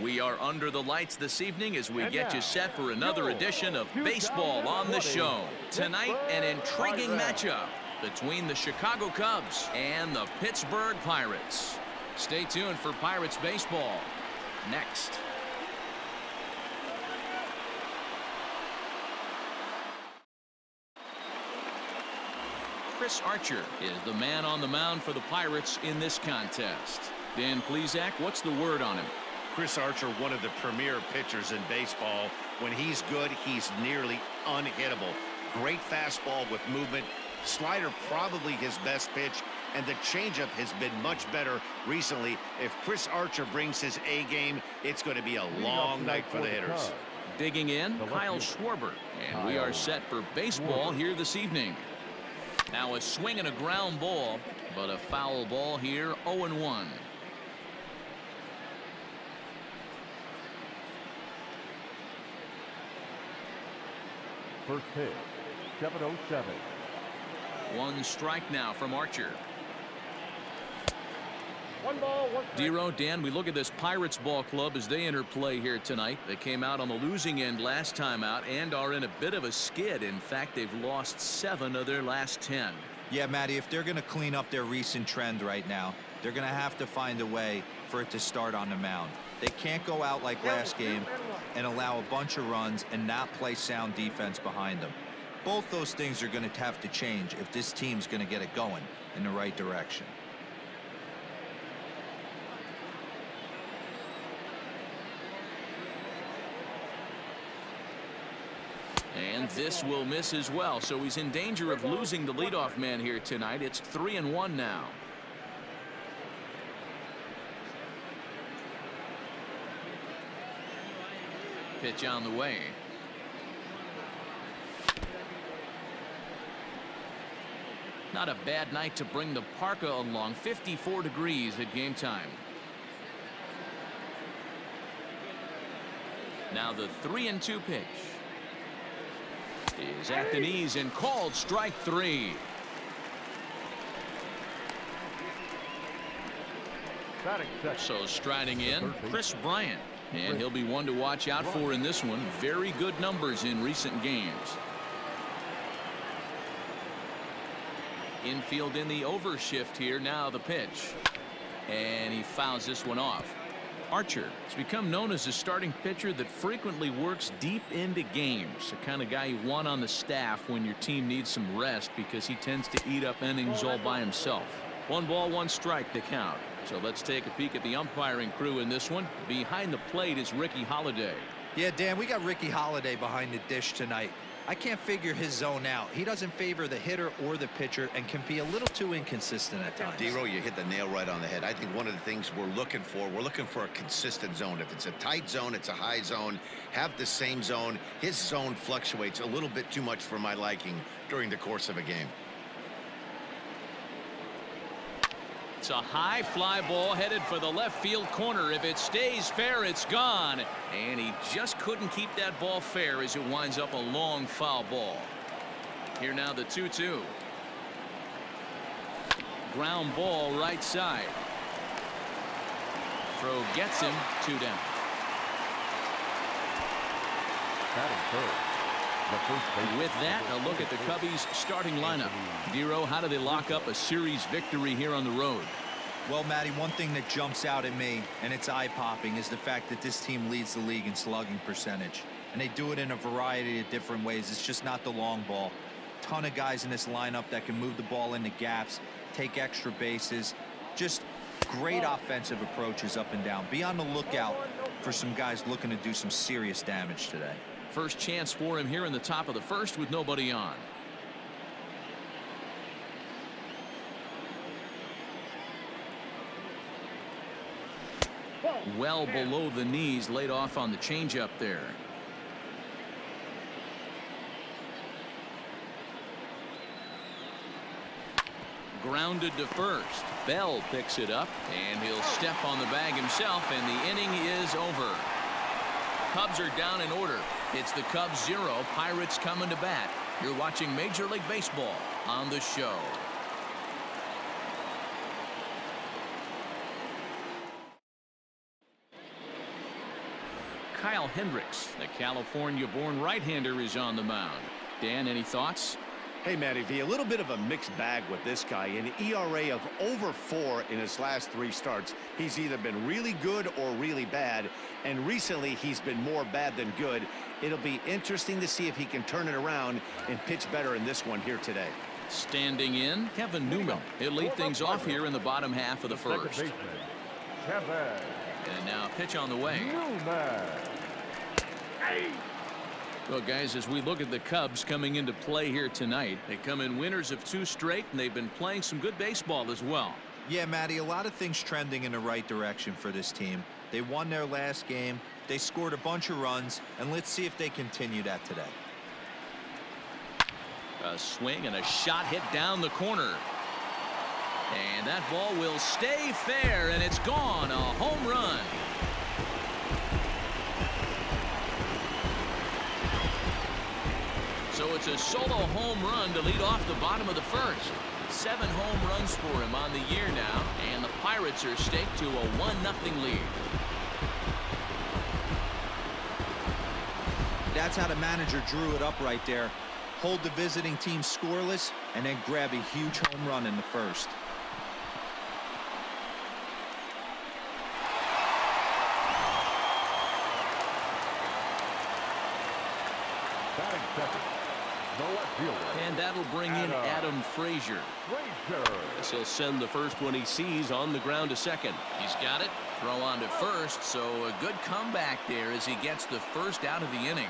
We are under the lights this evening as we get you set for another edition of Baseball on the Show. Tonight, an intriguing matchup between the Chicago Cubs and the Pittsburgh Pirates. Stay tuned for Pirates baseball next. Chris Archer is the man on the mound for the Pirates in this contest. Dan Plesac, what's the word on him? Chris Archer, one of the premier pitchers in baseball. When he's good, he's nearly unhittable. Great fastball with movement. Slider probably his best pitch, and the changeup has been much better recently. If Chris Archer brings his A game, it's going to be a long night for the hitters. Digging in, Kyle Schwarber, and we are set for baseball here this evening. Now a swing and a ground ball, but a foul ball here, 0-1. First pitch, 7-0-7. One strike now from Archer. One ball, one strike. Dero, Dan, we look at this Pirates ball club as they enter play here tonight. They came out on the losing end last time out and are in a bit of a skid. In fact, they've lost 7 of their last 10. Yeah, Matty, if they're going to clean up their recent trend right now, they're going to have to find a way for it to start on the mound. They can't go out like last game and allow a bunch of runs and not play sound defense behind them. Both those things are going to have to change if this team's going to get it going in the right direction. And this will miss as well, so he's in danger of losing the leadoff man here tonight. It's 3-1 now. Pitch on the way. Not a bad night to bring the parka along. 54 degrees at game time. Now the 3-2 pitch is at the knees and called strike 3. So striding in, Chris Bryant, and he'll be one to watch out for in this one. Very good numbers in recent games. Infield in the overshift here. Now the pitch, and he fouls this one off. Archer has become known as a starting pitcher that frequently works deep into games. The kind of guy you want on the staff when your team needs some rest, because he tends to eat up innings all by himself. 1 ball, 1 strike to count. So let's take a peek at the umpiring crew in this one. Behind the plate is Ricky Holiday. Yeah, Dan, we got Ricky Holiday behind the dish tonight. I can't figure his zone out. He doesn't favor the hitter or the pitcher and can be a little too inconsistent at times. Dero, you hit the nail right on the head. I think one of the things we're looking for a consistent zone. If it's a tight zone, it's a high zone. Have the same zone. His zone fluctuates a little bit too much for my liking during the course of a game. It's a high fly ball headed for the left field corner. If it stays fair, it's gone. And he just couldn't keep that ball fair as it winds up a long foul ball. Here now the 2-2. Ground ball right side. Throw gets him, 2 down. With that, a look at the Cubbies' starting lineup. Dero, how do they lock up a series victory here on the road? Well, Matty, one thing that jumps out at me, and it's eye-popping, is the fact that this team leads the league in slugging percentage. And they do it in a variety of different ways. It's just not the long ball. Ton of guys in this lineup that can move the ball into gaps, take extra bases. Just great offensive approaches up and down. Be on the lookout for some guys looking to do some serious damage today. First chance for him here in the top of the first with nobody on. Well below the knees, laid off on the changeup there. Grounded to first. Bell picks it up, and he'll step on the bag himself, and the inning is over. Cubs are down in order. It's the Cubs 0, Pirates coming to bat. You're watching Major League Baseball on the Show. Kyle Hendricks, the California-born right-hander, is on the mound. Dan, any thoughts? Hey, Matty V, a little bit of a mixed bag with this guy. An ERA of over 4 in his last 3 starts. He's either been really good or really bad, and recently he's been more bad than good. It'll be interesting to see if he can turn it around and pitch better in this one here today. Standing in, Kevin Newman. He'll lead things off here in the bottom half of the first. Second baseman, Kevin And now pitch on the way. Newman. Well, guys, as we look at the Cubs coming into play here tonight, they come in winners of 2 straight, and they've been playing some good baseball as well. Yeah, Matty, a lot of things trending in the right direction for this team. They won their last game. They scored a bunch of runs, and let's see if they continue that today. A swing and a shot hit down the corner. And that ball will stay fair, and it's gone. A home run. So it's a solo home run to lead off the bottom of the first. 7 home runs for him on the year now, and the Pirates are staked to a 1-0 lead. That's how the manager drew it up right there. Hold the visiting team scoreless and then grab a huge home run in the first. Batting second, the left fielder. And that'll bring in Adam Frazier. Yes, he'll send the first one he sees on the ground to second. He's got it. Throw on to first, so a good comeback there as he gets the first out of the inning.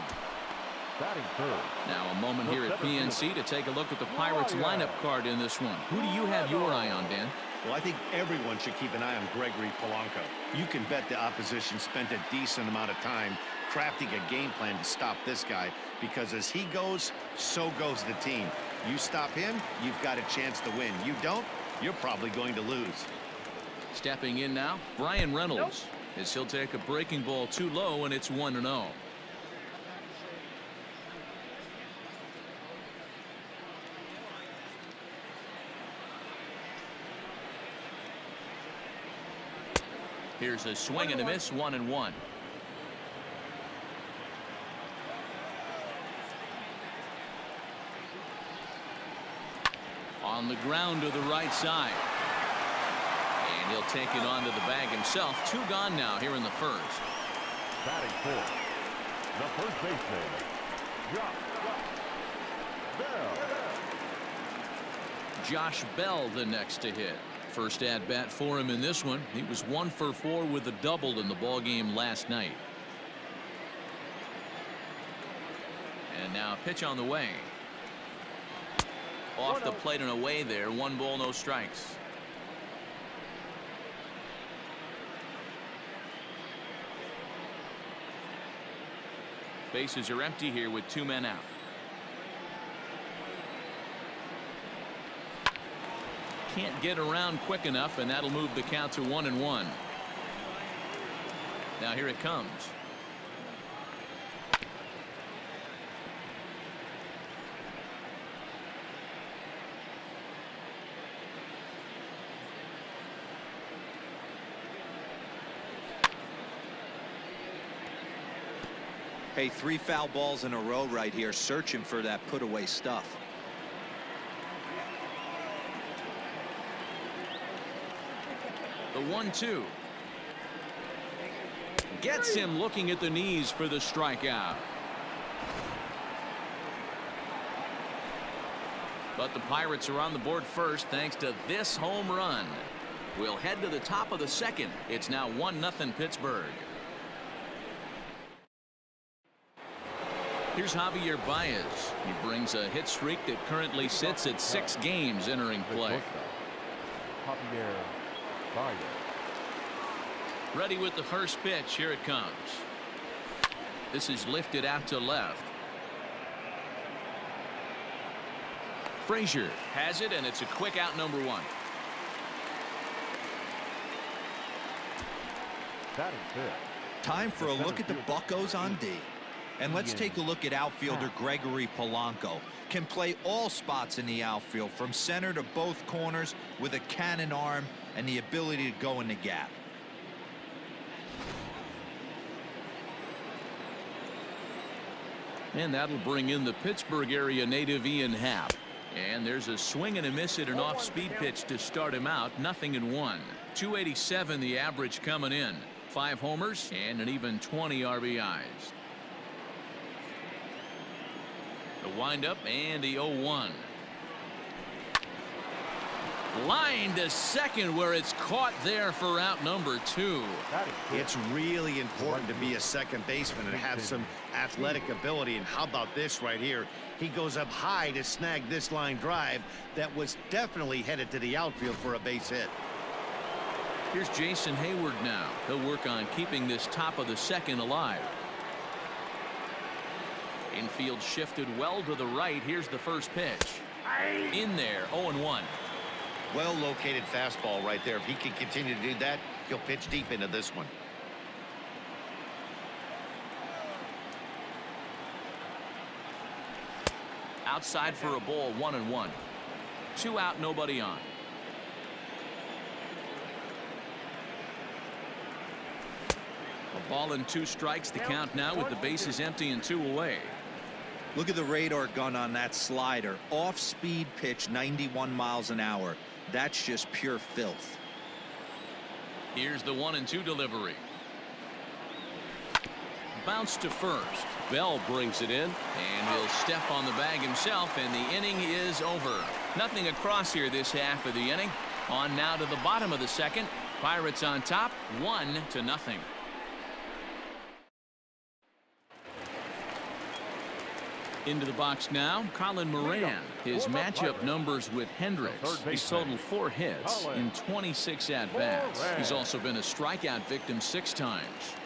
Batting third. Now a moment here at PNC to take a look at the Pirates lineup card in this one. Who do you have your eye on, Dan? Well, I think everyone should keep an eye on Gregory Polanco. You can bet the opposition spent a decent amount of time crafting a game plan to stop this guy, because as he goes, so goes the team. You stop him, you've got a chance to win. You don't, you're probably going to lose. Stepping in now, Brian Reynolds, as he'll take a breaking ball too low, and it's 1-0. Here's a swing and a miss, 1-1. On the ground to the right side. And he'll take it onto the bag himself. 2 gone now here in the first. Batting fourth, the first baseman, Josh Bell the next to hit. First at bat for him in this one. He was 1 for 4 with a double in the ball game last night. And now pitch on the way. Off the plate and away there. 1 ball, no strikes. Bases are empty here with 2 men out. Can't get around quick enough, and that'll move the count to 1-1. Now here it comes. Hey, 3 foul balls in a row right here, searching for that put away stuff. The 1-2 gets him looking at the knees for the strikeout. But the Pirates are on the board first thanks to this home run. We'll head to the top of the second. It's now 1-0 Pittsburgh. Here's Javier Baez. He brings a hit streak that currently sits at 6 games entering play. Javier Baez. Ready with the first pitch. Here it comes. This is lifted out to left. Frazier has it, and it's a quick out, number 1. Batting fifth. Time for a look at the Buccos on D. And let's take a look at outfielder Gregory Polanco. Can play all spots in the outfield, from center to both corners, with a cannon arm and the ability to go in the gap. And that'll bring in the Pittsburgh area native Ian Happ. And there's a swing and a miss at an off-speed pitch to start him out. 0-1. 287 the average coming in. 5 homers and an even 20 RBIs. The windup and the 0-1. Line to second where it's caught there for out number 2. It's really important to be a second baseman and have some athletic ability. And how about this right here? He goes up high to snag this line drive that was definitely headed to the outfield for a base hit. Here's Jason Hayward now. He'll work on keeping this top of the second alive. Infield shifted well to the right. Here's the first pitch. In there, 0-1. Well located fastball right there. If he can continue to do that, he'll pitch deep into this one. Outside for a ball, 1-1. 2 out, nobody on. A ball and 2 strikes. The count now with the bases empty and 2 away. Look at the radar gun on that slider. Off-speed pitch, 91 miles an hour. That's just pure filth. Here's the 1-2 delivery. Bounce to first. Bell brings it in, and he'll step on the bag himself, and the inning is over. Nothing across here this half of the inning. On now to the bottom of the second. Pirates on top, 1-0. Into the box now, Colin Moran. His matchup numbers with Hendricks. He's totaled 4 hits in 26 at-bats. He's also been a strikeout victim 6 times.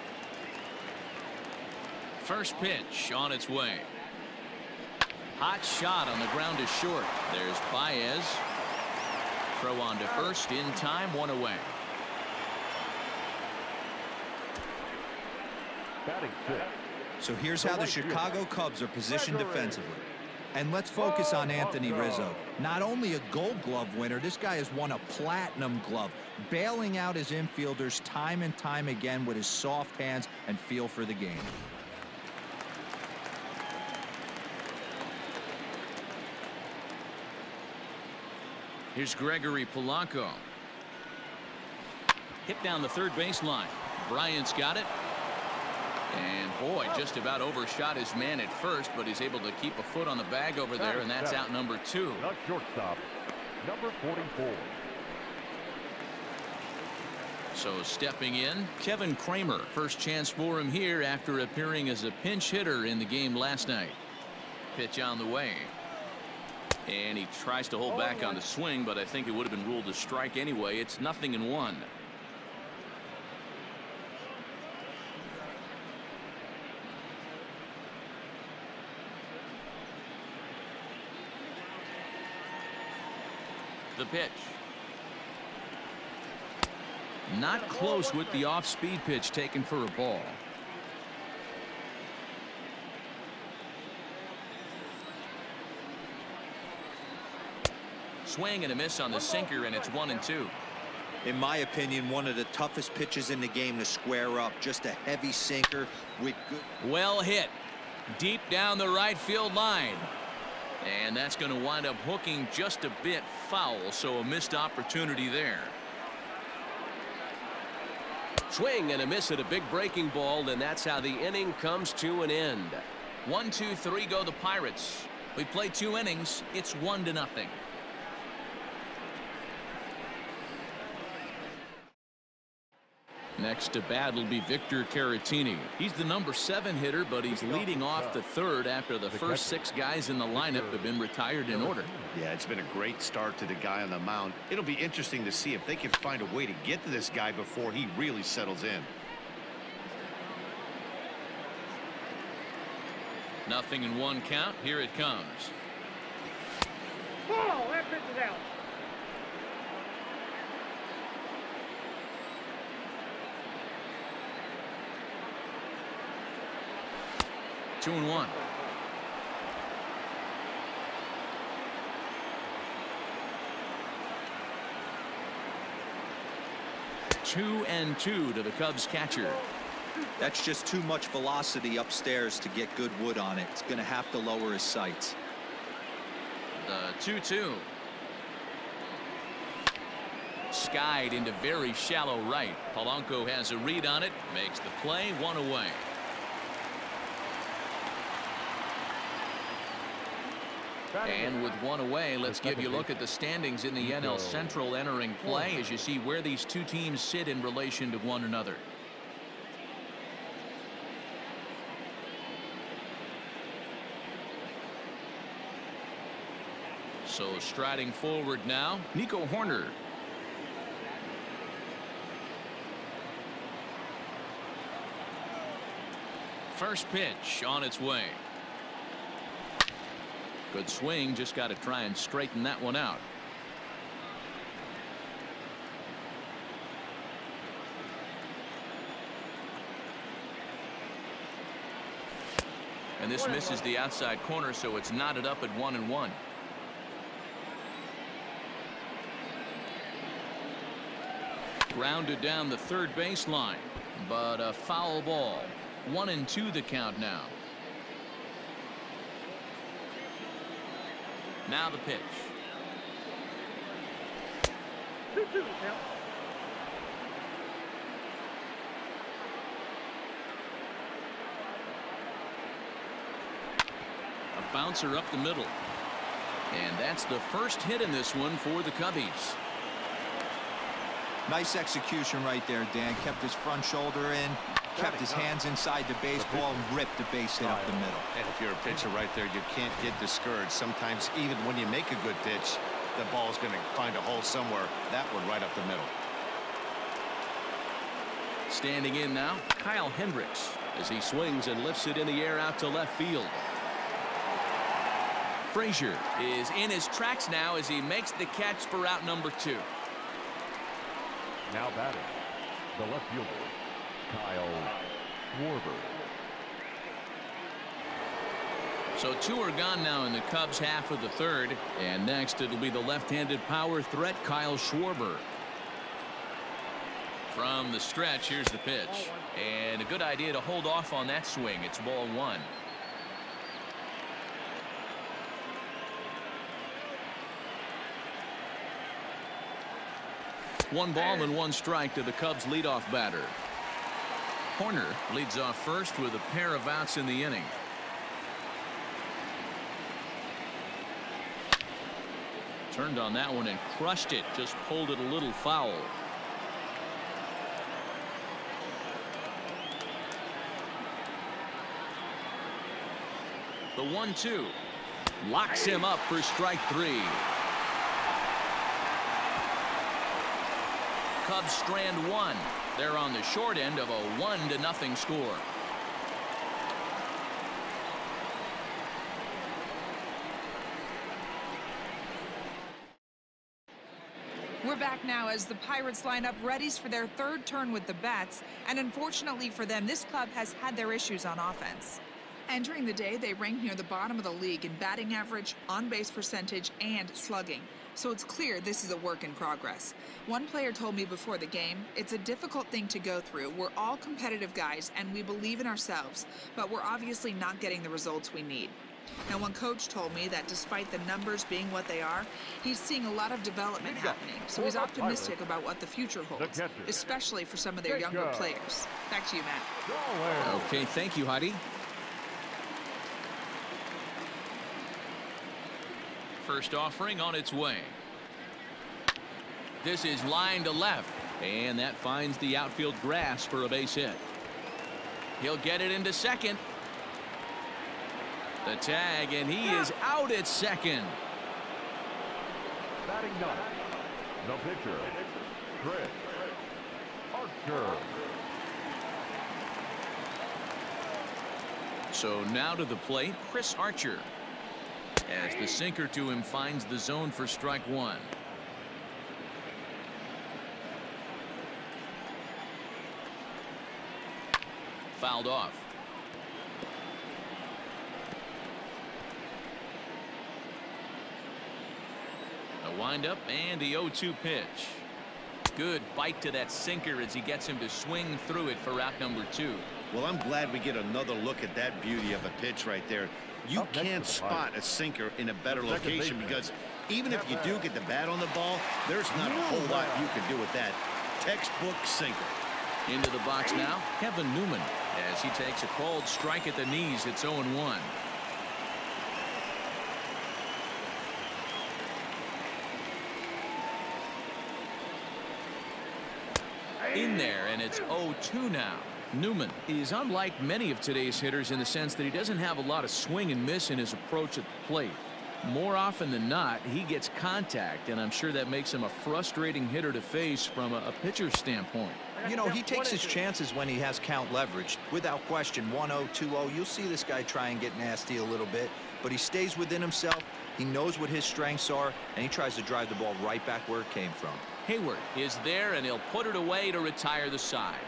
First pitch on its way. Hot shot on the ground is short. There's Baez. Throw on to first in time, 1 away. Batting 6. So here's how the Chicago Cubs are positioned defensively. And let's focus on Anthony Rizzo. Not only a Gold Glove winner, this guy has won a Platinum Glove, bailing out his infielders time and time again with his soft hands and feel for the game. Here's Gregory Polanco. Hit down the third baseline. Bryant's got it. And boy, just about overshot his man at first, but he's able to keep a foot on the bag over there, and that's out number 2. Not shortstop, number 44. So stepping in, Kevin Kramer. First chance for him here after appearing as a pinch hitter in the game last night. Pitch on the way. And he tries to hold back on the swing, but I think it would have been ruled a strike anyway. It's 0-1. The pitch. Not close with the off-speed pitch taken for a ball. Swing and a miss on the sinker, and it's 1-2. In my opinion, one of the toughest pitches in the game to square up. Just a heavy sinker with good. Well hit. Deep down the right field line. And that's going to wind up hooking just a bit foul, so a missed opportunity there. Swing and a miss at a big breaking ball, and that's how the inning comes to an end. 1, 2, 3 go the Pirates. We played 2 innings. It's 1-0. Next to bat will be Victor Caratini. He's the number 7 hitter, but he's leading off the third after the first 6 guys in the lineup have been retired in order. Yeah, it's been a great start to the guy on the mound. It'll be interesting to see if they can find a way to get to this guy before he really settles in. 0-1 count. Here it comes. Ball, that pitch is out. 2-1. Two and 2 to the Cubs catcher. That's just too much velocity upstairs to get good wood on it. It's going to have to lower his sights. The 2-2. Skied into very shallow right. Polanco has a read on it, makes the play, one away. And with one away, let's give you a look at the standings in the NL Central entering play as you see where these two teams sit in relation to one another. So striding forward now, Nico Horner. First pitch on its way. Good swing, just got to try and straighten that one out. And this misses the outside corner, so it's knotted up at 1-1. Grounded down the third baseline, but a foul ball. 1-2 the count now. Now the pitch. A bouncer up the middle. And that's the first hit in this one for the Cubbies. Nice execution right there, Dan. Kept his front shoulder in, kept his hands inside the baseball, and ripped the base hit up the middle. And if you're a pitcher right there, you can't get discouraged. Sometimes even when you make a good pitch, the ball's going to find a hole somewhere. That one right up the middle. Standing in now, Kyle Hendricks, as he swings and lifts it in the air out to left field. Frazier is in his tracks now as he makes the catch for out number 2. Now batting, the left fielder, Kyle Schwarber. So 2 are gone now in the Cubs half of the third. And next it'll be the left-handed power threat, Kyle Schwarber. From the stretch, here's the pitch. And a good idea to hold off on that swing. It's ball 1. One ball and 1 strike to the Cubs leadoff batter. Horner leads off first with a pair of outs in the inning. Turned on that one and crushed it. Just pulled it a little foul. The 1-2 locks him up for strike 3. Cubs strand 1. They're on the short end of a 1-0 score. We're back now as the Pirates line up readies for their third turn with the bats, and unfortunately for them, this club has had their issues on offense. Entering the day, they ranked near the bottom of the league in batting average, on-base percentage, and slugging. So it's clear this is a work in progress. One player told me before the game, it's a difficult thing to go through. We're all competitive guys, and we believe in ourselves, but we're obviously not getting the results we need. Now, one coach told me that despite the numbers being what they are, he's seeing a lot of development happening. So he's optimistic about what the future holds, especially for some of their younger players. Back to you, Matt. Okay, thank you, Heidi. First offering on its way. This is line to left, and that finds the outfield grass for a base hit. He'll get it into second. The tag, and he is out at second. Batting 9, the pitcher, Chris Archer. So now to the plate, Chris Archer. As the sinker to him finds the zone for strike 1. Fouled off. A windup and the 0-2 pitch. Good bite to that sinker as he gets him to swing through it for out number 2. Well, I'm glad we get another look at that beauty of a pitch right there. You can't spot a sinker in a better location because even if you do get the bat on the ball, there's not a whole lot you can do with that. Textbook sinker. Into the box now, Kevin Newman, as he takes a cold strike at the knees. It's 0-1. In there, and it's 0-2 now. Newman is unlike many of today's hitters in the sense that he doesn't have a lot of swing and miss in his approach at the plate. More often than not, he gets contact, and I'm sure that makes him a frustrating hitter to face from a pitcher's standpoint. You know, he takes his chances when he has count leverage. Without question, 1-0, 2-0, you'll see this guy try and get nasty a little bit, but he stays within himself. He knows what his strengths are, and he tries to drive the ball right back where it came from. Hayward is there, and he'll put it away to retire the side.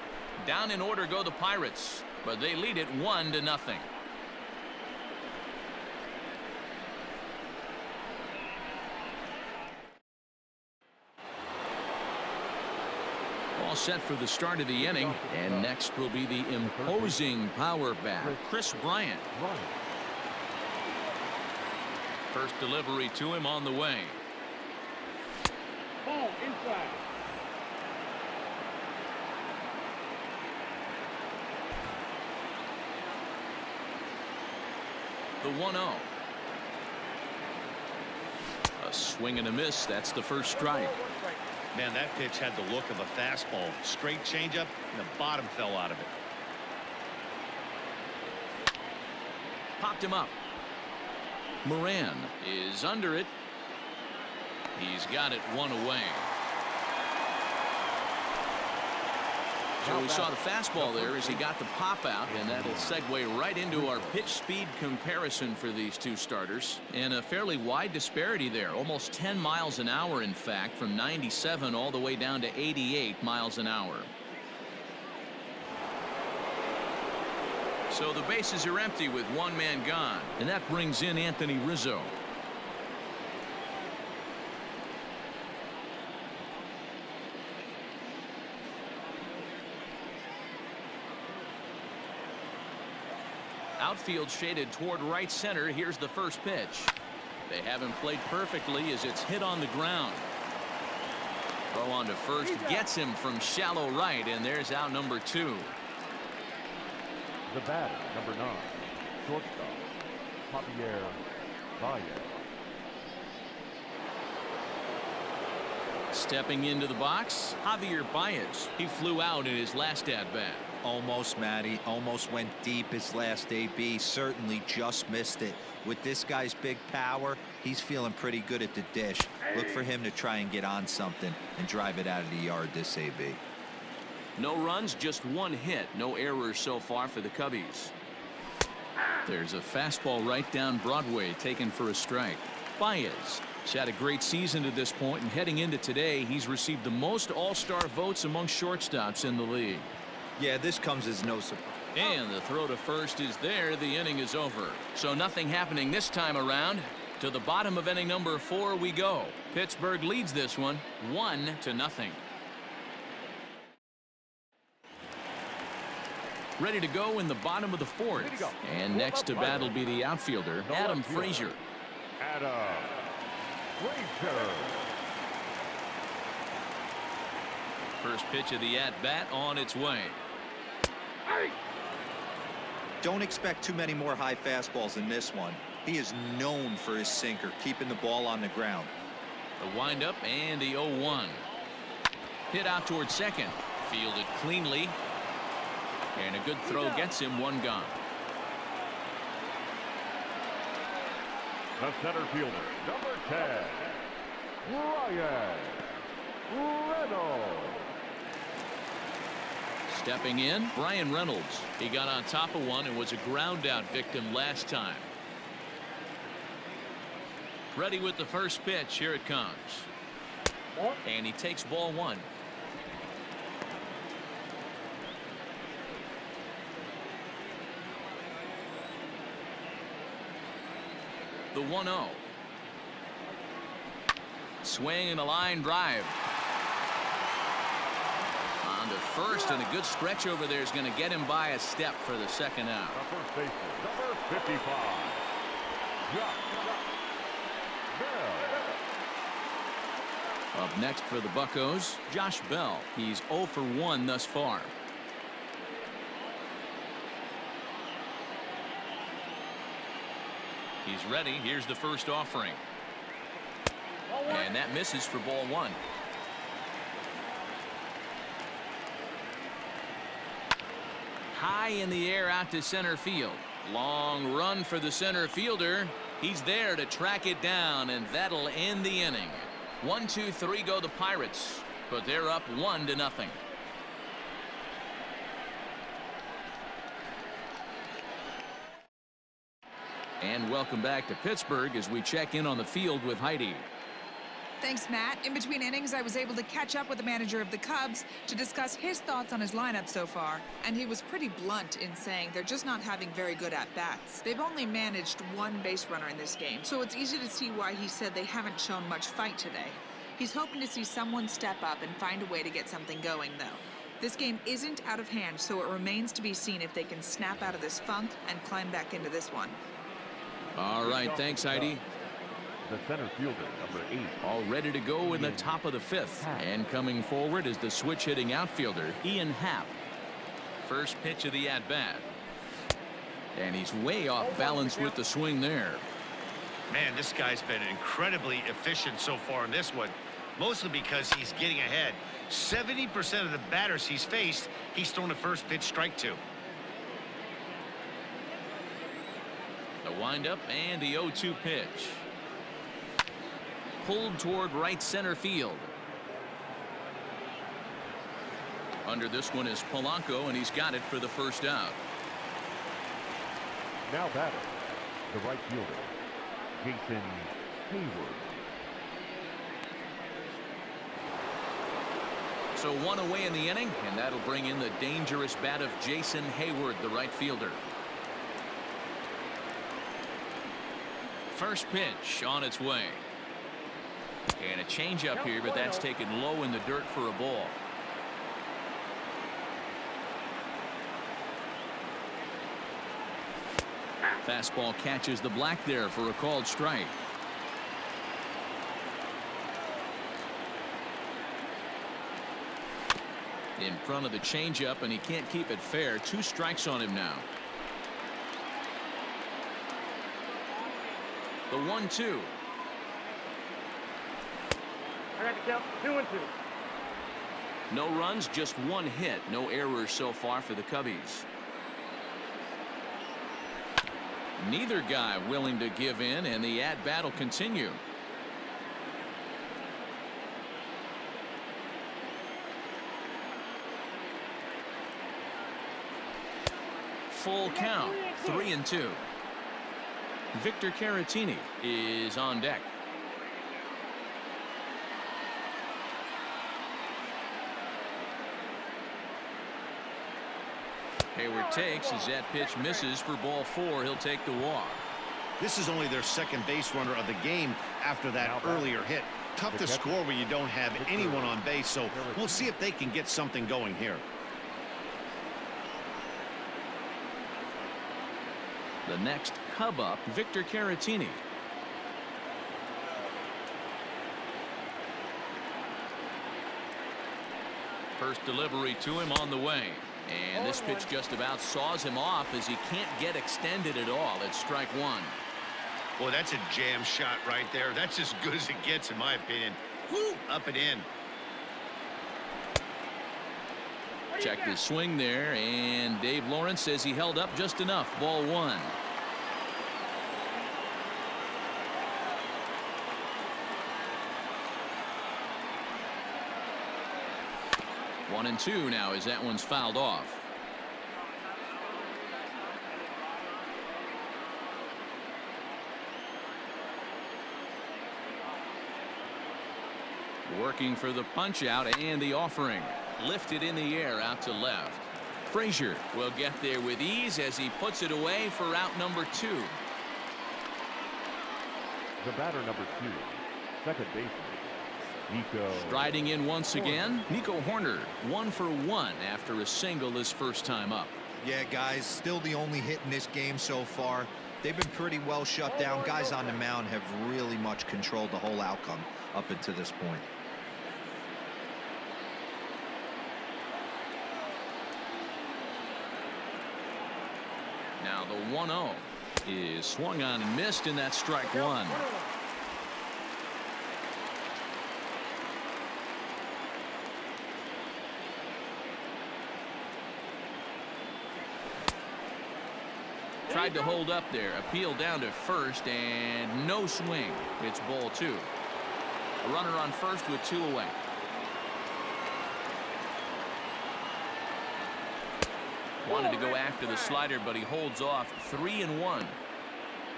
Down in order go the Pirates, but they lead it 1-0. All set for the start of the inning, and next will be the imposing power bat, Chris Bryant. First delivery to him on the way. Ball inside. The 1-0. A swing and a miss. That's the first strike. Man, that pitch had the look of a fastball. Straight changeup, and the bottom fell out of it. Popped him up. Moran is under it. He's got it one away. So we saw the fastball there as he got the pop out, and that'll segue right into our pitch speed comparison for these two starters. And a fairly wide disparity there, almost 10 miles an hour, in fact, from 97 all the way down to 88 miles an hour. So the bases are empty with one man gone, and that brings in Anthony Rizzo. Outfield shaded toward right center. Here's the first pitch. They haven't played perfectly as it's hit on the ground. Throw on to first gets him from shallow right, and there's out number 2. The batter, number 9, shortstop, Javier Baez. Stepping into the box, Javier Baez. He flew out in his last at-bat. Almost, Matty. Almost went deep his last AB. Certainly just missed it. With this guy's big power, he's feeling pretty good at the dish. Look for him to try and get on something and drive it out of the yard this AB. No runs, just one hit. No errors so far for the Cubbies. There's a fastball right down Broadway, taken for a strike. Baez. He's had a great season to this point, and heading into today, he's received the most all-star votes among shortstops in the league. Yeah, this comes as no surprise. And the throw to first is there. The inning is over. So nothing happening this time around. To the bottom of inning number 4 we go. Pittsburgh leads this one 1-0. Ready to go in the bottom of the 4th. And next to bat will be the outfielder, Adam Frazier. Adam Frazier. First pitch of the at-bat on its way. Don't expect too many more high fastballs in this one. He is known for his sinker, keeping the ball on the ground. The windup and the 0-1. Hit out towards second. Fielded cleanly. And a good throw gets him one gone. The center fielder, number 10, Ryan Reynolds. Stepping in, Brian Reynolds. He got on top of one and was a ground out victim last time. Ready with the first pitch. Here it comes. And he takes ball 1. The 1-0. Swing and a line drive. first, and a good stretch over there is going to get him by a step for the second out. The first baseman, number 55. Bell. Up next for the Buccos, Josh Bell. He's 0 for 1 thus far. He's ready. Here's the first offering. And that misses for ball 1. High in the air out to center field. Long run for the center fielder. He's there to track it down, and that'll end the inning. 1, 2, 3 go the Pirates, but they're up 1-0. And welcome back to Pittsburgh as we check in on the field with Heidi. Thanks, Matt. In between innings, I was able to catch up with the manager of the Cubs to discuss his thoughts on his lineup so far. And he was pretty blunt in saying they're just not having very good at-bats. They've only managed 1 base runner in this game, so it's easy to see why he said they haven't shown much fight today. He's hoping to see someone step up and find a way to get something going, though. This game isn't out of hand, so it remains to be seen if they can snap out of this funk and climb back into this one. All right, thanks, Heidi. The center fielder, number 8. All ready to go in the top of the 5th. And coming forward is the switch-hitting outfielder, Ian Happ. First pitch of the at-bat. And he's way off balance with the swing there. Man, this guy's been incredibly efficient so far in this one, mostly because he's getting ahead. 70% of the batters he's faced, he's thrown a first pitch strike to. The windup and the 0-2 pitch. Pulled toward right center field. Under this one is Polanco, and he's got it for the first out. Now batter, the right fielder, Jason Hayward. So 1 away in the inning, and that'll bring in the dangerous bat of Jason Hayward, the right fielder. First pitch on its way. And a changeup here, but that's taken low in the dirt for a ball. Fastball catches the black there for a called strike. In front of the changeup, and he can't keep it fair. 2 strikes on him now. The 1-2. I got to count 2-2. No runs, just 1 hit. No errors so far for the Cubbies. Neither guy willing to give in, and the at-bat will continue. Full count, 3-2. Victor Caratini is on deck. Hayward takes as that pitch misses for ball 4. He'll take the walk. This is only their second base runner of the game after that earlier hit. Tough to score when you don't have anyone on base, so we'll see if they can get something going here. The next Cub up, Victor Caratini. First delivery to him on the way. And this pitch just about saws him off as he can't get extended at all. It's strike 1. Boy, that's a jam shot right there. That's as good as it gets, in my opinion. Woo, up and in. Check his swing there, and Dave Lawrence says he held up just enough. Ball 1. One and 2 now as that one's fouled off. Working for the punch out and the offering. Lifted in the air out to left. Frazier will get there with ease as he puts it away for out number 2. The batter, number 2, second baseman, Nico. Striding in once again, Nico Horner, 1 for 1 after a single his first time up. Yeah, guys, still the only hit in this game so far. They've been pretty well shut down. Guys on the mound have really much controlled the whole outcome up until this point. Now the 1-0 is swung on and missed, and that's strike one. Tried to hold up there. Appeal down to first, and no swing. It's ball two. A runner on first with 2 away. Wanted to go after the slider, but he holds off. 3-1.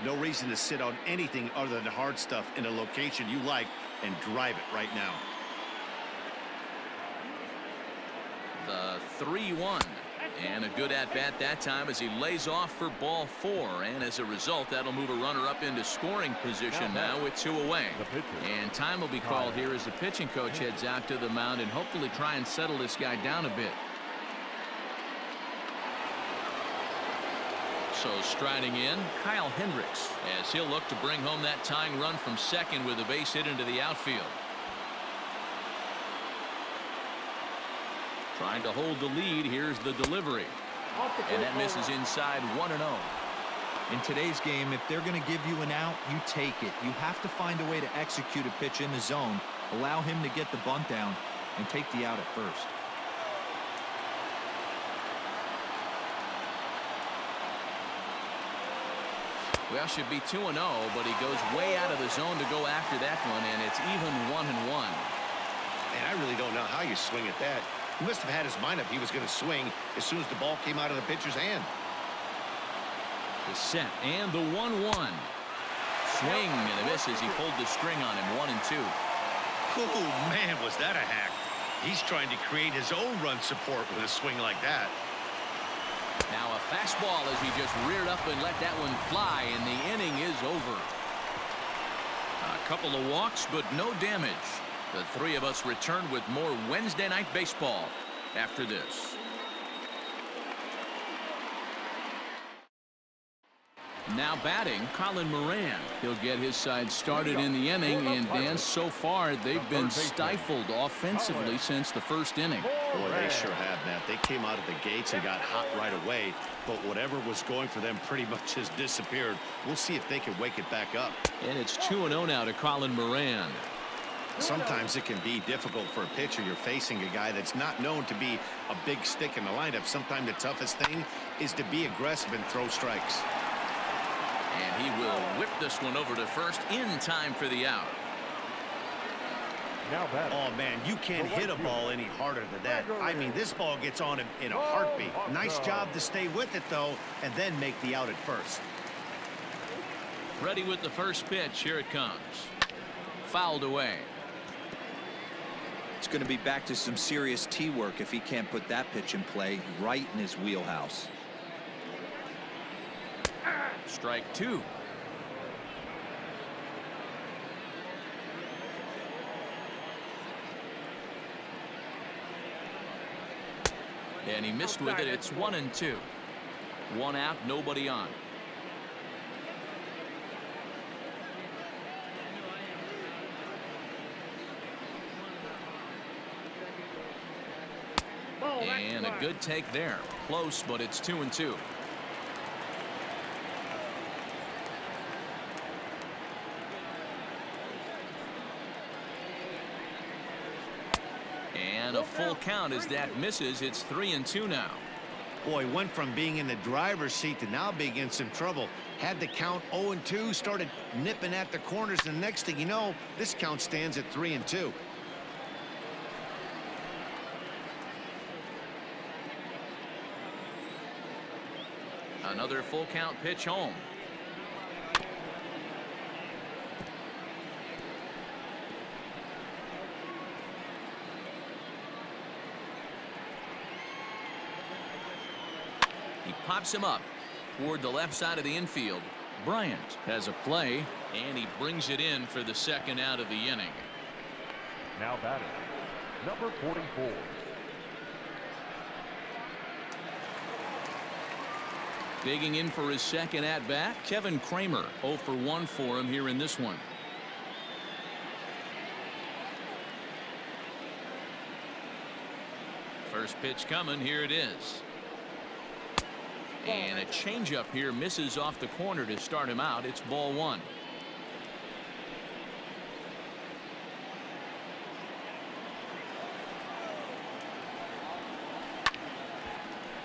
No reason to sit on anything other than hard stuff in a location you like and drive it right now. The 3-1. And a good at-bat that time as he lays off for ball 4. And as a result, that'll move a runner up into scoring position now with 2 away. And time will be called here as the pitching coach heads out to the mound and hopefully try and settle this guy down a bit. So striding in, Kyle Hendricks, as he'll look to bring home that tying run from second with a base hit into the outfield. Trying to hold the lead. Here's the delivery. And that misses inside 1-0. In today's game, if they're going to give you an out, you take it. You have to find a way to execute a pitch in the zone, allow him to get the bunt down, and take the out at first. Well, should be 2-0, but he goes way out of the zone to go after that one, and it's even 1-1. And I really don't know how you swing at that. He must have had his mind up he was going to swing as soon as the ball came out of the pitcher's hand. The set and the 1-1. Swing and a miss as he pulled the string on him. 1-2. Oh, man, was that a hack. He's trying to create his own run support with a swing like that. Now a fastball as he just reared up and let that one fly, and the inning is over. A couple of walks, but no damage. The three of us return with more Wednesday Night Baseball after this. Now batting, Colin Moran. He'll get his side started in the inning, and Dan, so far they've been stifled offensively since the first inning. Boy, they sure have, Matt. They came out of the gates and got hot right away, but whatever was going for them pretty much has disappeared. We'll see if they can wake it back up. And it's 2-0 now to Colin Moran. Sometimes it can be difficult for a pitcher. You're facing a guy that's not known to be a big stick in the lineup. Sometimes the toughest thing is to be aggressive and throw strikes. And he will whip this one over to first in time for the out. Now batting. Oh, man, you can't hit a ball any harder than that. I mean, this ball gets on him in a heartbeat. Nice job to stay with it, though, and then make the out at first. Ready with the first pitch. Here it comes. Fouled away. It's going to be back to some serious tee work if he can't put that pitch in play right in his wheelhouse. Strike two. And he missed with it. It's 1-2. One out, nobody on. And a good take there. Close, but it's 2-2. And a full count as that misses. It's 3-2 now. Boy, went from being in the driver's seat to now being in some trouble. Had the count 0-2, started nipping at the corners, and the next thing you know, this count stands at 3-2. Another full count pitch home. He pops him up toward the left side of the infield. Bryant has a play, and he brings it in for the second out of the inning. Now batting, number 44. Digging in for his second at-bat, Kevin Kramer. 0 for 1 for him here in this one. First pitch coming. Here it is. And a changeup here misses off the corner to start him out. It's ball 1.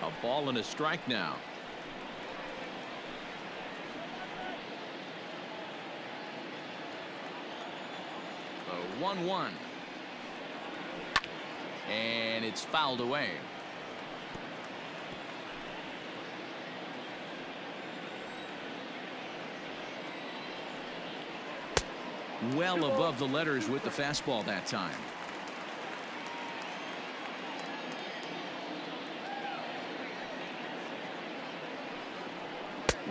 A ball and a strike now. The 1-1. And it's fouled away. Well above the letters with the fastball that time.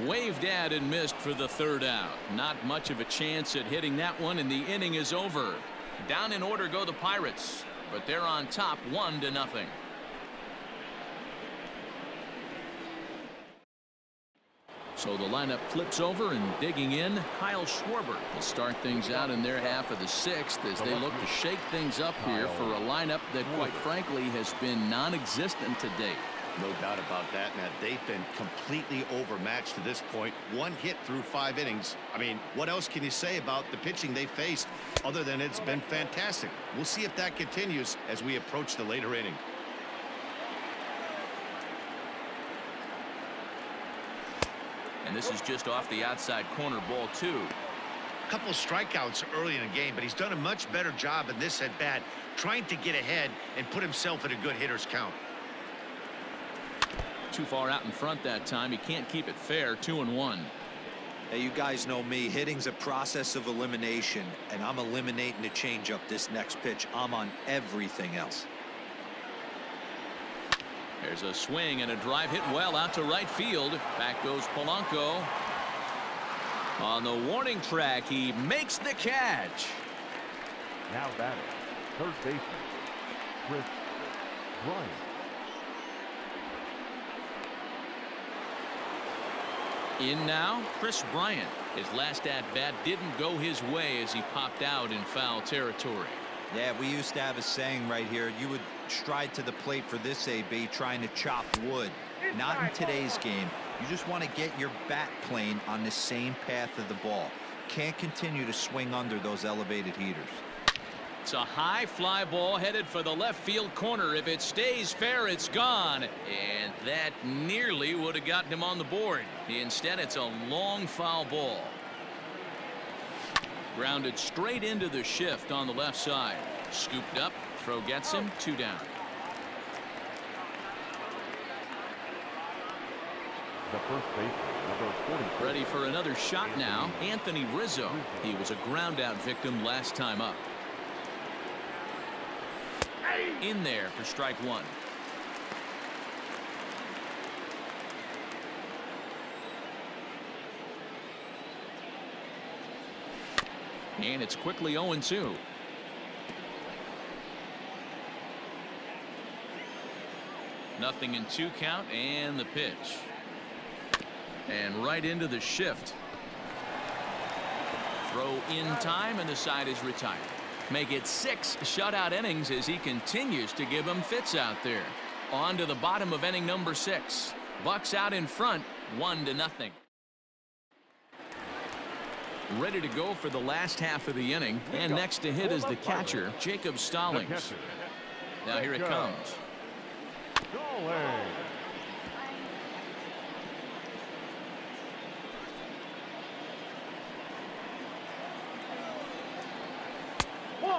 Waved at and missed for the third out. Not much of a chance at hitting that one, and the inning is over. Down in order go the Pirates, but they're on top 1-0. So the lineup flips over, and digging in, Kyle Schwarber will start things out in their half of the 6th as they look to shake things up here for a lineup that, quite frankly, has been non-existent to date. No doubt about that, Matt. They've been completely overmatched to this point. 1 hit through 5 innings. I mean, what else can you say about the pitching they faced other than it's been fantastic? We'll see if that continues as we approach the later inning. And this is just off the outside corner, ball 2. A couple of strikeouts early in the game, but he's done a much better job in this at bat, trying to get ahead and put himself at a good hitter's count. Too far out in front that time. He can't keep it fair. 2-1. Hey, you guys know me. Hitting's a process of elimination, and I'm eliminating the changeup this next pitch. I'm on everything else. There's a swing and a drive hit well out to right field. Back goes Polanco. On the warning track, he makes the catch. Now batting, third baseman, Chris Bryant. In now, Chris Bryant. His last at-bat didn't go his way as he popped out in foul territory. Yeah, we used to have a saying right here. You would stride to the plate for this AB trying to chop wood. Not in today's game. You just want to get your bat plane on the same path of the ball. Can't continue to swing under those elevated heaters. It's a high fly ball headed for the left field corner. If it stays fair, it's gone. And that nearly would have gotten him on the board. Instead, it's a long foul ball. Grounded straight into the shift on the left side. Scooped up. Throw gets him. 2 down. The first baseman, number 40. Ready for another shot now. Anthony Rizzo. He was a ground out victim last time up. In there for strike 1. And it's quickly 0-2. Nothing in 2 count, and the pitch. And right into the shift. Throw in time, and the side is retired. Make it 6 shutout innings as he continues to give them fits out there. On to the bottom of inning number 6. Bucks out in front, 1-0. Ready to go for the last half of the inning, and next to hit is the catcher, Jacob Stallings. Now here it comes.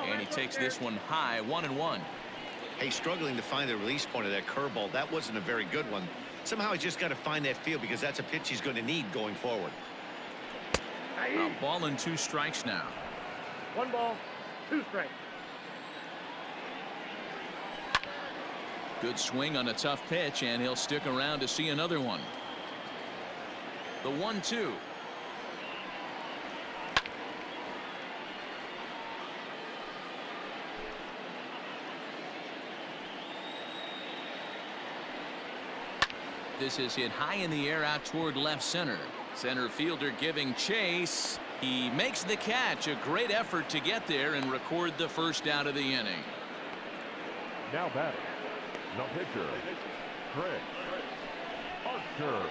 And he takes this one high, 1-1. Hey, struggling to find the release point of that curveball. That wasn't a very good one. Somehow he's just got to find that feel because that's a pitch he's going to need going forward. A ball and 2 strikes now. 1 ball, 2 strikes. Good swing on a tough pitch, and he'll stick around to see another one. The 1-2. This is hit high in the air out toward left center. Center fielder giving chase. He makes the catch. A great effort to get there and record the first out of the inning. Now batting, the pitcher, Chris Archer.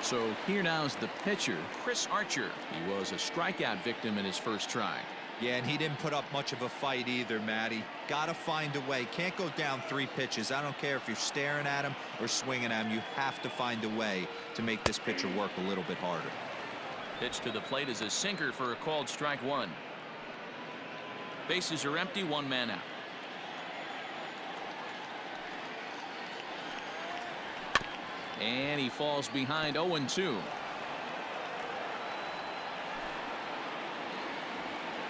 So here now is the pitcher, Chris Archer. He was a strikeout victim in his first try. Yeah, and he didn't put up much of a fight either, Matty. Gotta find a way. Can't go down 3 pitches. I don't care if you're staring at him or swinging at him. You have to find a way to make this pitcher work a little bit harder. Pitch to the plate is a sinker for a called strike 1. Bases are empty, 1 man out. And he falls behind 0-2.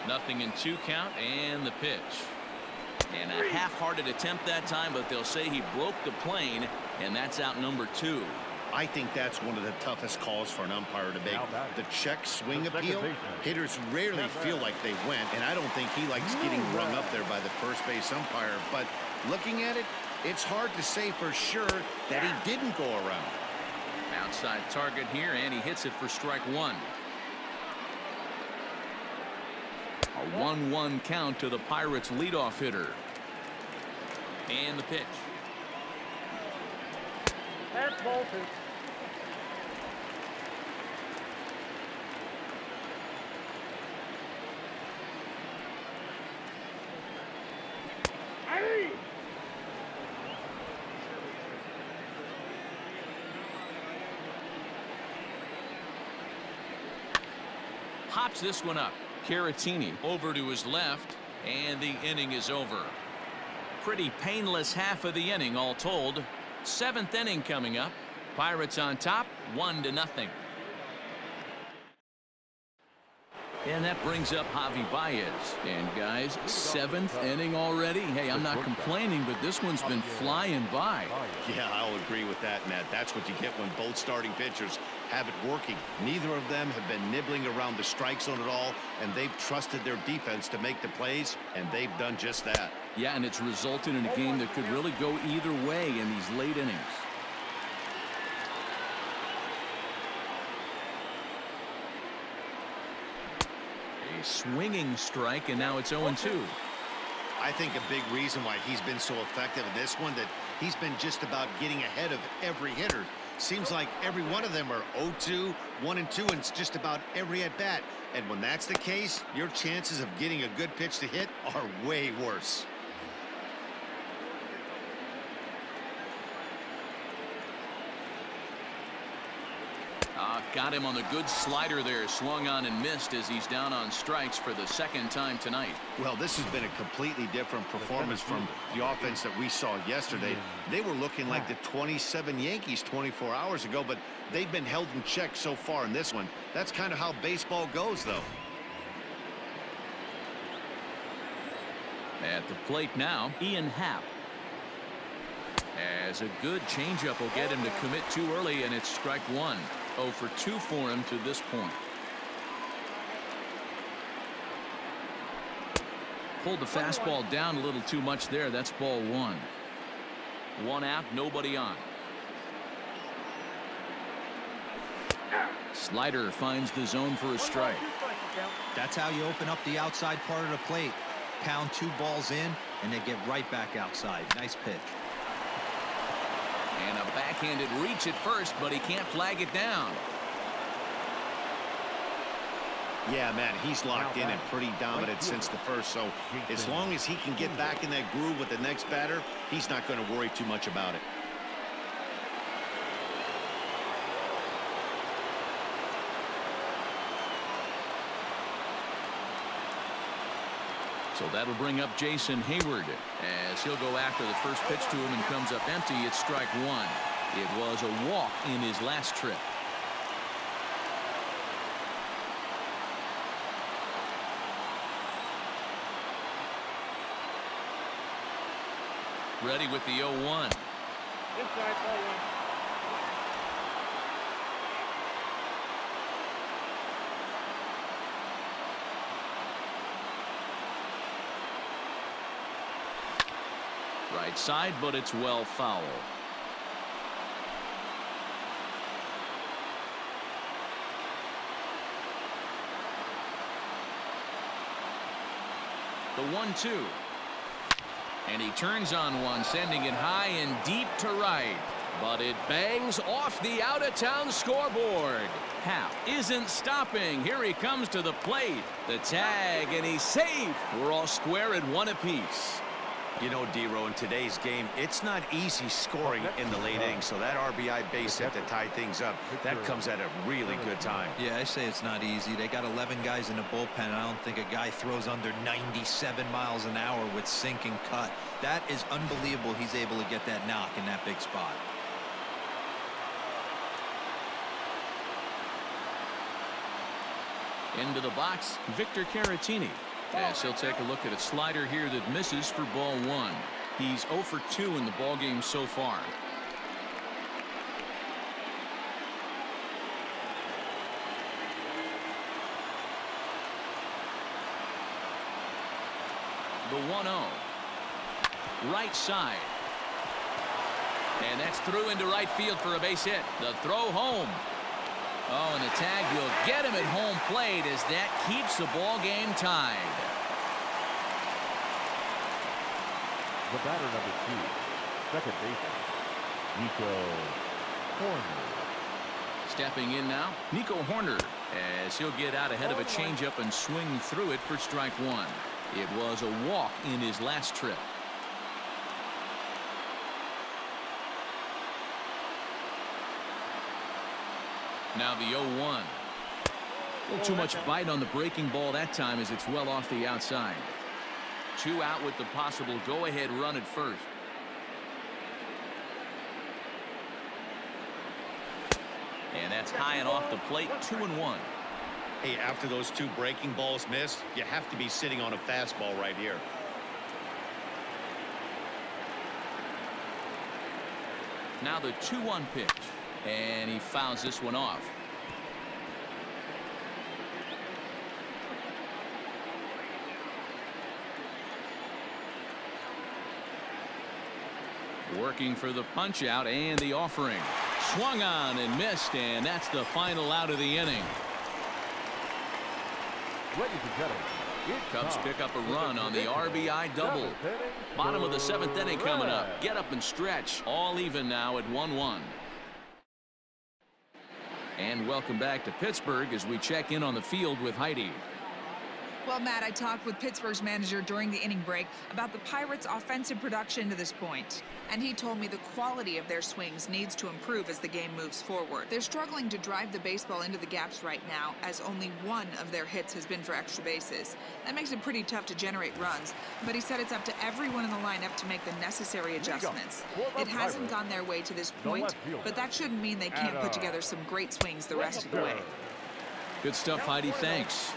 Nothing in 2 count, and the pitch. And a half-hearted attempt that time, but they'll say he broke the plane, and that's out number 2. I think that's one of the toughest calls for an umpire to make. The check swing appeal. Hitters rarely feel like they went, and I don't think he likes getting rung up there by the first base umpire. But looking at it, it's hard to say for sure that he didn't go around. Outside target here, and he hits it for strike 1. A 1-1 count to the Pirates leadoff hitter. And the pitch. That's ball 2. Hey! Pops this one up. Caratini over to his left, and the inning is over. Pretty painless half of the inning all told. 7th inning coming up. Pirates on top, 1-0. And that brings up Javi Baez. And guys, 7th inning already. Hey, I'm not complaining, but this one's been flying by. Yeah, I'll agree with that, Ned. That's what you get when both starting pitchers have it working. Neither of them have been nibbling around the strike zone at all, and they've trusted their defense to make the plays, and they've done just that. Yeah, and it's resulted in a game that could really go either way in these late innings. A swinging strike, and now it's 0-2. I think a big reason why he's been so effective in this one, that he's been just about getting ahead of every hitter. Seems like every one of them are 0-2, 1-2, and it's just about every at-bat. And when that's the case, your chances of getting a good pitch to hit are way worse. Got him on the good slider there. Swung on and missed as he's down on strikes for the 2nd time tonight. Well, this has been a completely different performance from the offense that we saw yesterday. They were looking like the 27 Yankees 24 hours ago, but they've been held in check so far in this one. That's kind of how baseball goes, though. At the plate now, Ian Happ. As a good changeup will get him to commit too early, and it's strike 1. 0 for 2 for him to this point. Pulled the fastball down a little too much there. That's ball 1. 1 out, nobody on. Slider finds the zone for a strike. That's how you open up the outside part of the plate. Pound 2 balls in, and they get right back outside. Nice pitch. And a backhanded reach at first, but he can't flag it down. Yeah, man, he's locked in and pretty dominant since the first, so as long as he can get back in that groove with the next batter, he's not going to worry too much about it. So that'll bring up Jason Hayward as he'll go after the first pitch to him and comes up empty. It's strike 1. It was a walk in his last trip. Ready with the 0-1. Inside ball 1. Right side, but it's well foul. The 1-2. And he turns on one, sending it high and deep to right. But it bangs off the out-of-town scoreboard. Hap isn't stopping. Here he comes to the plate. The tag, and he's safe. We're all square at one apiece. You know, D-Row, in today's game, it's not easy scoring in the late innings, so that RBI base hit to tie things up, that comes at a really good time. Yeah, I say it's not easy. They got 11 guys in the bullpen. I don't think a guy throws under 97 miles an hour with sink and cut. That is unbelievable. He's able to get that knock in that big spot. Into the box, Victor Caratini. As he'll take a look at a slider here that misses for ball one. He's 0 for 2 in the ballgame so far. The 1-0. Right side. And that's through into right field for a base hit. The throw home. Oh, and the tag will get him at home plate as that keeps the ball game tied. The batter number 2, second baseman, Nico Horner. Stepping in now, Nico Horner, as he'll get out ahead of a changeup and swing through it for strike one. It was a walk in his last trip. Now the 0-1. A little too much bite on the breaking ball that time as it's well off the outside. 2 out with the possible go-ahead run at first. And that's high and off the plate. 2-1. Hey, after those 2 breaking balls missed, you have to be sitting on a fastball right here. Now the 2-1 pitch. And he fouls this one off. Working for the punch out and the offering. Swung on and missed, and that's the final out of the inning. Ladies and gentlemen, Cubs pick up a run on the RBI double. Bottom of the 7th inning coming up. Get up and stretch. All even now at 1-1. And welcome back to Pittsburgh as we check in on the field with Heidi. Well, Matt, I talked with Pittsburgh's manager during the inning break about the Pirates' offensive production to this point. And he told me the quality of their swings needs to improve as the game moves forward. They're struggling to drive the baseball into the gaps right now, as only one of their hits has been for extra bases. That makes it pretty tough to generate runs, but he said it's up to everyone in the lineup to make the necessary adjustments. It hasn't gone their way to this point, but that shouldn't mean they can't put together some great swings the rest of the way. Good stuff, Heidi. Thanks.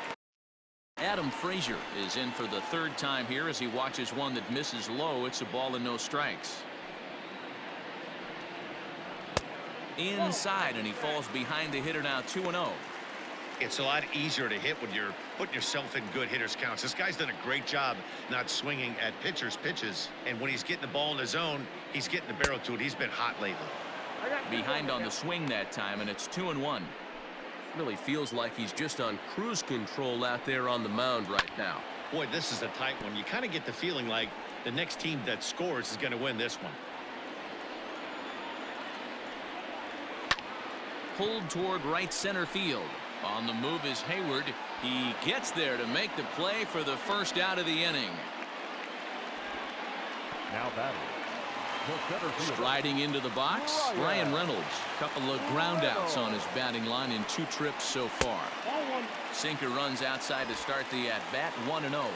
Adam Frazier is in for the 3rd time here as he watches one that misses low. It's a ball and no strikes. Inside, and he falls behind the hitter now. 2-0. It's a lot easier to hit when you're putting yourself in good hitters counts. This guy's done a great job not swinging at pitchers' pitches, and when he's getting the ball in the zone, he's getting the barrel to it. He's been hot lately. Behind on the swing that time, and it's 2-1. Really feels like he's just on cruise control out there on the mound right now. Boy, this is a tight one. You kind of get the feeling like the next team that scores is going to win this one. Pulled toward right center field. On the move is Hayward. He gets there to make the play for the first out of the inning. Now batting. Striding into the box, Ryan Reynolds. Couple of groundouts on his batting line in 2 trips so far. Sinker runs outside to start the at-bat. 1-0.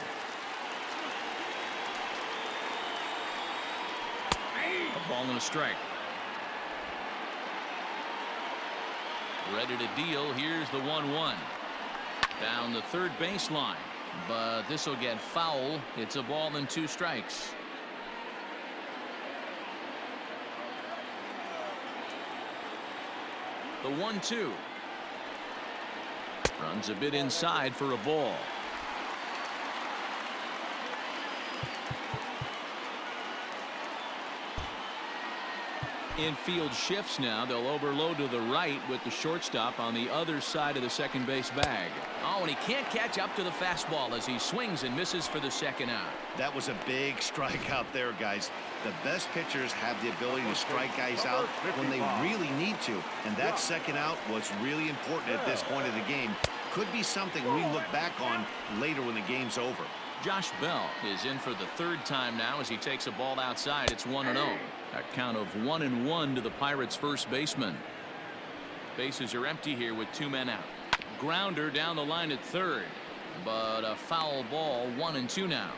A ball and a strike. Ready to deal. Here's the 1-1. Down the 3rd baseline. But this will get foul. It's a ball and 2 strikes. The 1-2. Runs a bit inside for a ball. Infield shifts now. They'll overload to the right with the shortstop on the other side of the second base bag. Oh, and he can't catch up to the fastball as he swings and misses for the second out. That was a big strikeout there, guys. The best pitchers have the ability to strike guys out when they really need to, and that second out was really important at this point of the game. Could be something we look back on later when the game's over. Josh Bell is in for the third time now as he takes a ball outside. It's 1-0. A count of 1-1 to the Pirates' first baseman. Bases are empty here with 2 men out. Grounder down the line at third, but a foul ball. 1-2 now.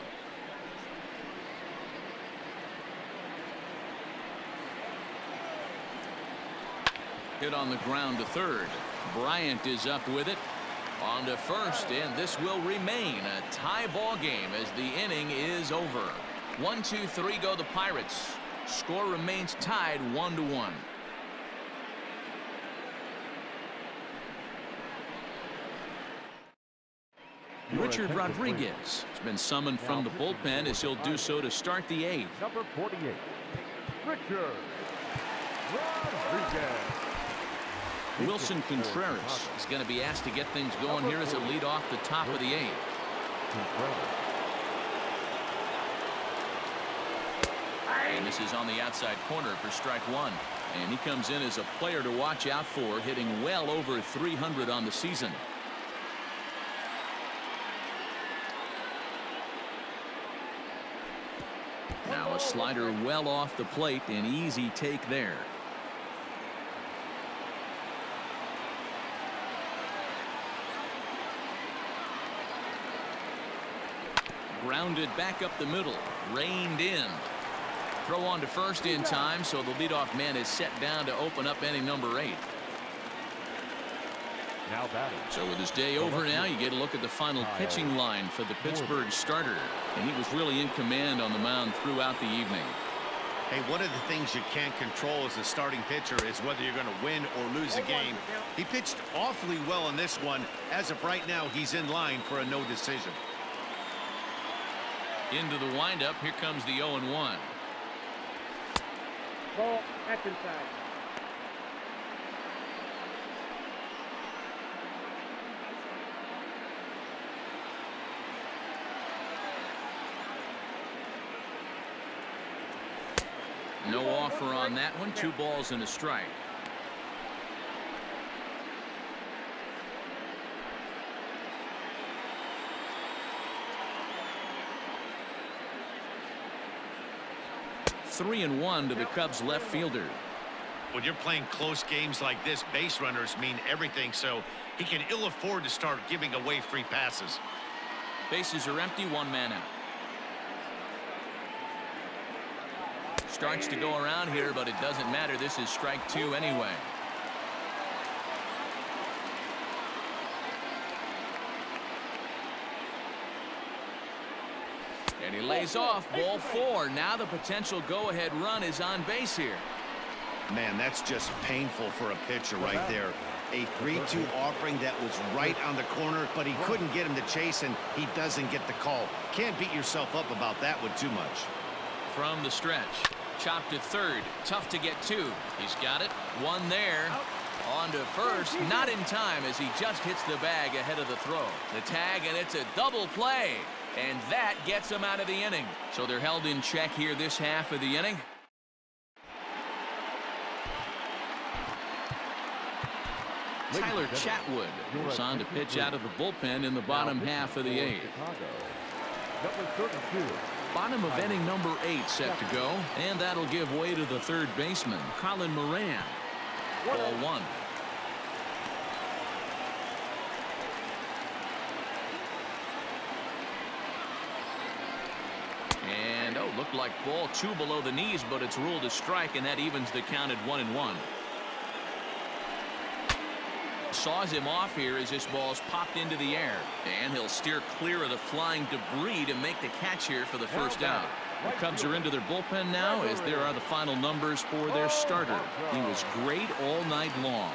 Hit on the ground to third. Bryant is up with it. On to first, and this will remain a tie ball game as the inning is over. 1-2-3 go the Pirates. Score remains tied 1-1. Richard Rodriguez has been summoned from the bullpen as he'll do so to start the 8th. Number 48, Richard Rodriguez. Wilson Contreras is going to be asked to get things going here as a lead off the top of the 8th. And this is on the outside corner for strike 1. And he comes in as a player to watch out for, hitting well over 300 on the season. Now a slider well off the plate, an easy take there. Grounded back up the middle, reined in. Throw on to first in time, so the leadoff man is set down to open up inning number 8. Now batting. So with his day over now, you get a look at the final pitching line for the Pittsburgh starter, and he was really in command on the mound throughout the evening. Hey, one of the things you can't control as a starting pitcher is whether you're going to win or lose a game. He pitched awfully well in this one. As of right now, he's in line for a no decision. Into the windup, here comes the 0-1. Ball, that's inside. No offer on that one. 2 balls and a strike. Three and 1 to the Cubs left fielder. When you're playing close games like this, base runners mean everything, so he can ill afford to start giving away free passes. Bases are empty, 1 man out. Starts to go around here, but it doesn't matter. This is strike 2 anyway. And he lays off, ball 4. Now the potential go-ahead run is on base here. Man, that's just painful for a pitcher right there. A 3-2 offering that was right on the corner, but he couldn't get him to chase, and he doesn't get the call. Can't beat yourself up about that one too much. From the stretch, chopped to third. Tough to get to. He's got it. 1 there. On to first. Not in time as he just hits the bag ahead of the throw. The tag, and it's a double play. And that gets him out of the inning. So they're held in check here this half of the inning. Tyler Chatwood goes on to pitch out of the bullpen in the bottom half of the 8th. Number 32. Bottom of inning number 8 set to go, and that'll give way to the third baseman, Colin Moran. Ball 1. And looked like ball 2 below the knees, but it's ruled a strike, and that evens the count at 1-1. Saws him off here as this ball's popped into the air, and he'll steer clear of the flying debris to make the catch here for the first out. The Cubs are into their bullpen now as there are the final numbers for their starter. He was great all night long.